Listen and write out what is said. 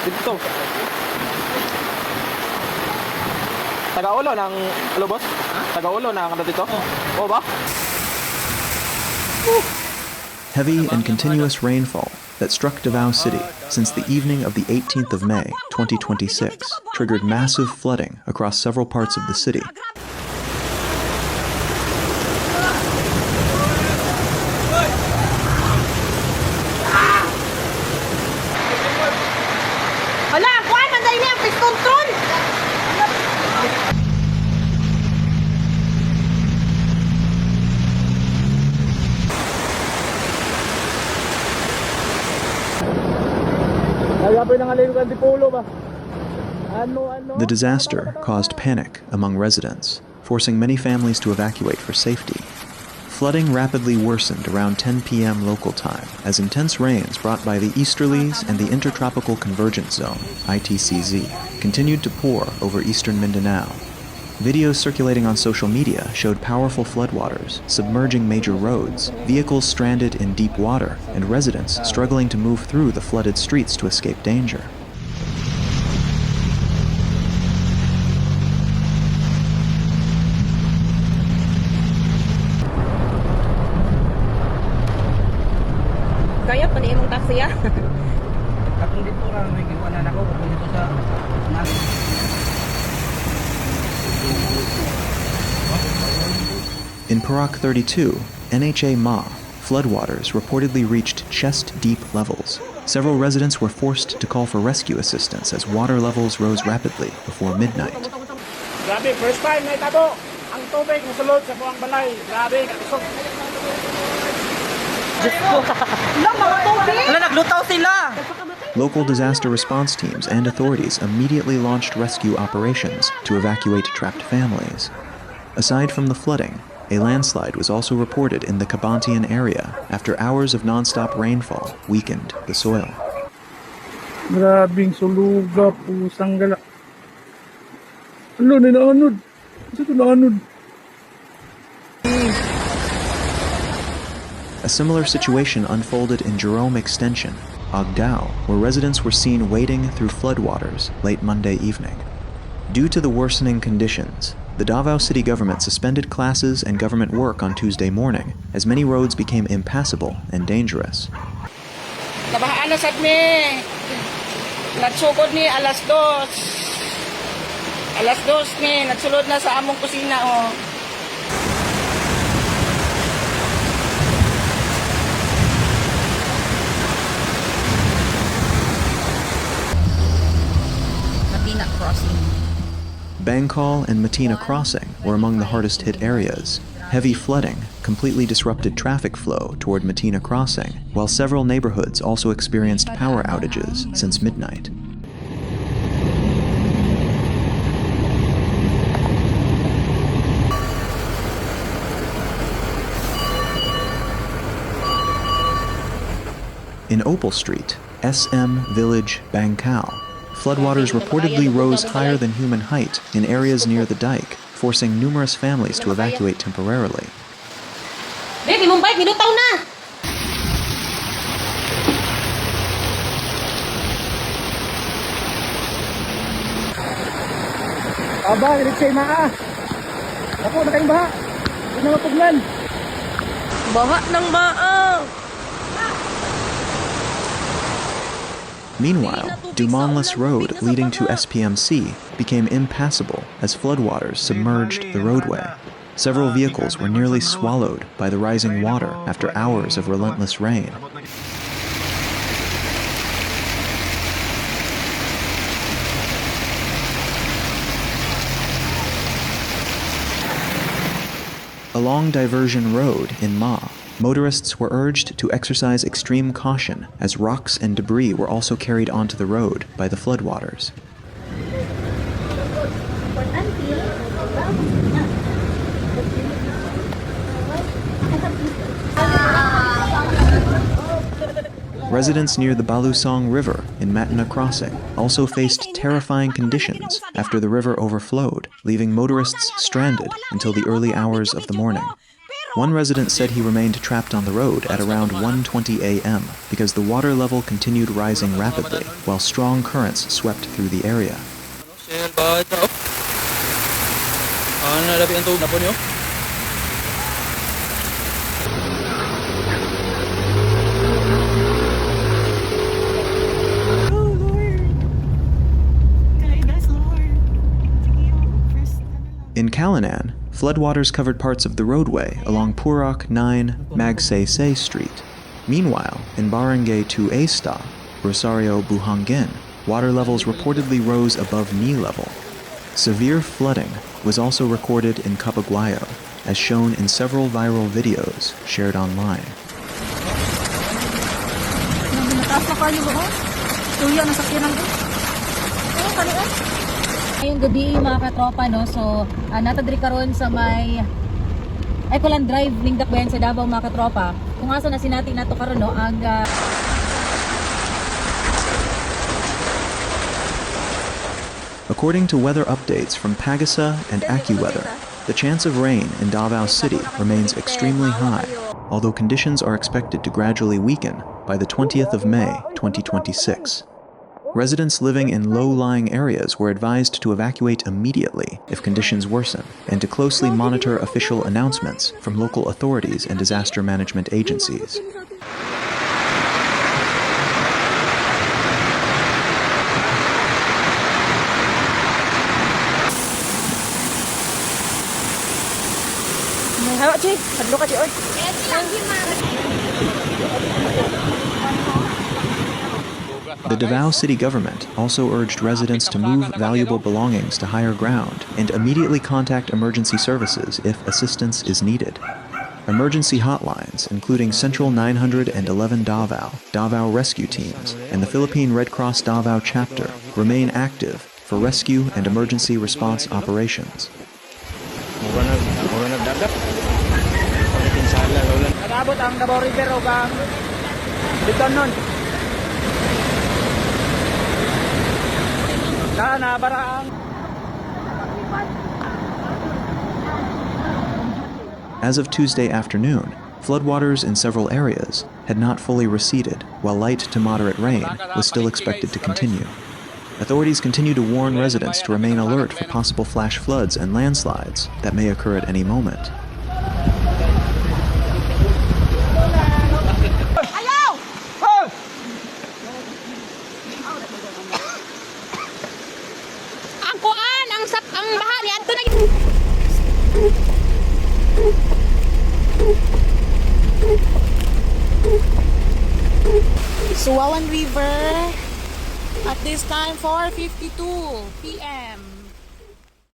Dito. Taga-ulo ng, ano boss? Taga-ulo ng ano dito? Oo ba? Heavy and continuous rainfall that struck Davao City since the evening of the 18th of May, 2026, triggered massive flooding across several parts of the city. The disaster caused panic among residents, forcing many families to evacuate for safety. Flooding rapidly worsened around 10 p.m. local time as intense rains brought by the Easterlies and the Intertropical Convergence Zone, ITCZ, continued to pour over eastern Mindanao. Videos circulating on social media showed powerful floodwaters submerging major roads, vehicles stranded in deep water, and residents struggling to move through the flooded streets to escape danger. Kaya pa ni imong taxi ya? Katong dito ra may giwanan ako dito sa In Perak 32, NHA Ma, floodwaters reportedly reached chest-deep levels. Several residents were forced to call for rescue assistance as water levels rose rapidly before midnight. Grabe, first time na itabo. Ang tubig musulod sa buwang balay. Grabe, katusok. Local disaster response teams and authorities immediately launched rescue operations to evacuate trapped families. Aside from the flooding, a landslide was also reported in the Cabaguio area after hours of nonstop rainfall weakened the soil. Grabing suluga, pusang gala. Ano, ninaanod. Kasi ito naanod. A similar situation unfolded in Jerome Extension, Agdao, where residents were seen wading through floodwaters late Monday evening. Due to the worsening conditions, the Davao City government suspended classes and government work on Tuesday morning as many roads became impassable and dangerous. Nabahaan na sad mi. Nagsugod ni alas 2. Alas 2 ni nagsulod na sa among kusina oh. Matina crossing. Bangkal and Matina crossing were among the hardest hit areas. Heavy flooding completely disrupted traffic flow toward Matina crossing, while several neighborhoods also experienced power outages since midnight. In Opal Street, SM Village, Bangkal, floodwaters reportedly rose higher than human height in areas near the dike, forcing numerous families to evacuate temporarily. Baby, Mumbai, minutaw na! Aba, ilitsay maa. Ako, na kayong baha. Huwag na mapuglan. Baha ng maa! Meanwhile, Dumanless Road leading to SPMC became impassable as floodwaters submerged the roadway. Several vehicles were nearly swallowed by the rising water after hours of relentless rain. Along Diversion Road in Ma, motorists were urged to exercise extreme caution as rocks and debris were also carried onto the road by the floodwaters. Residents near the Balusong River in Matina Crossing also faced terrifying conditions after the river overflowed, leaving motorists stranded until the early hours of the morning. One resident said he remained trapped on the road at around 1:20 a.m. because the water level continued rising rapidly while strong currents swept through the area. In Calinan, floodwaters covered parts of the roadway along Purok 9 Magsaysay Street. Meanwhile, in Barangay 2A, Rosario Buhangin, water levels reportedly rose above knee level. Severe flooding was also recorded in Cabaguio, as shown in several viral videos shared online. Ngayong gabi mga katropa, no? So, natadri karon sa may Ecoland Drive ning Dakbayan sa Davao mga katropa. Kung asa na sinati nato karon, no, ang According to weather updates from Pagasa and AccuWeather, the chance of rain in Davao City remains extremely high, although conditions are expected to gradually weaken by the 20th of May, 2026. Residents living in low-lying areas were advised to evacuate immediately if conditions worsen, and to closely monitor official announcements from local authorities and disaster management agencies. The Davao City government also urged residents to move valuable belongings to higher ground and immediately contact emergency services if assistance is needed. Emergency hotlines, including Central 911 Davao, Davao Rescue Teams, and the Philippine Red Cross Davao Chapter, remain active for rescue and emergency response operations. Nag-abot ang Davao River o ang Biton nun. As of Tuesday afternoon, floodwaters in several areas had not fully receded, while light to moderate rain was still expected to continue. Authorities continue to warn residents to remain alert for possible flash floods and landslides that may occur at any moment. Suwawan River at this time 4:52 p.m.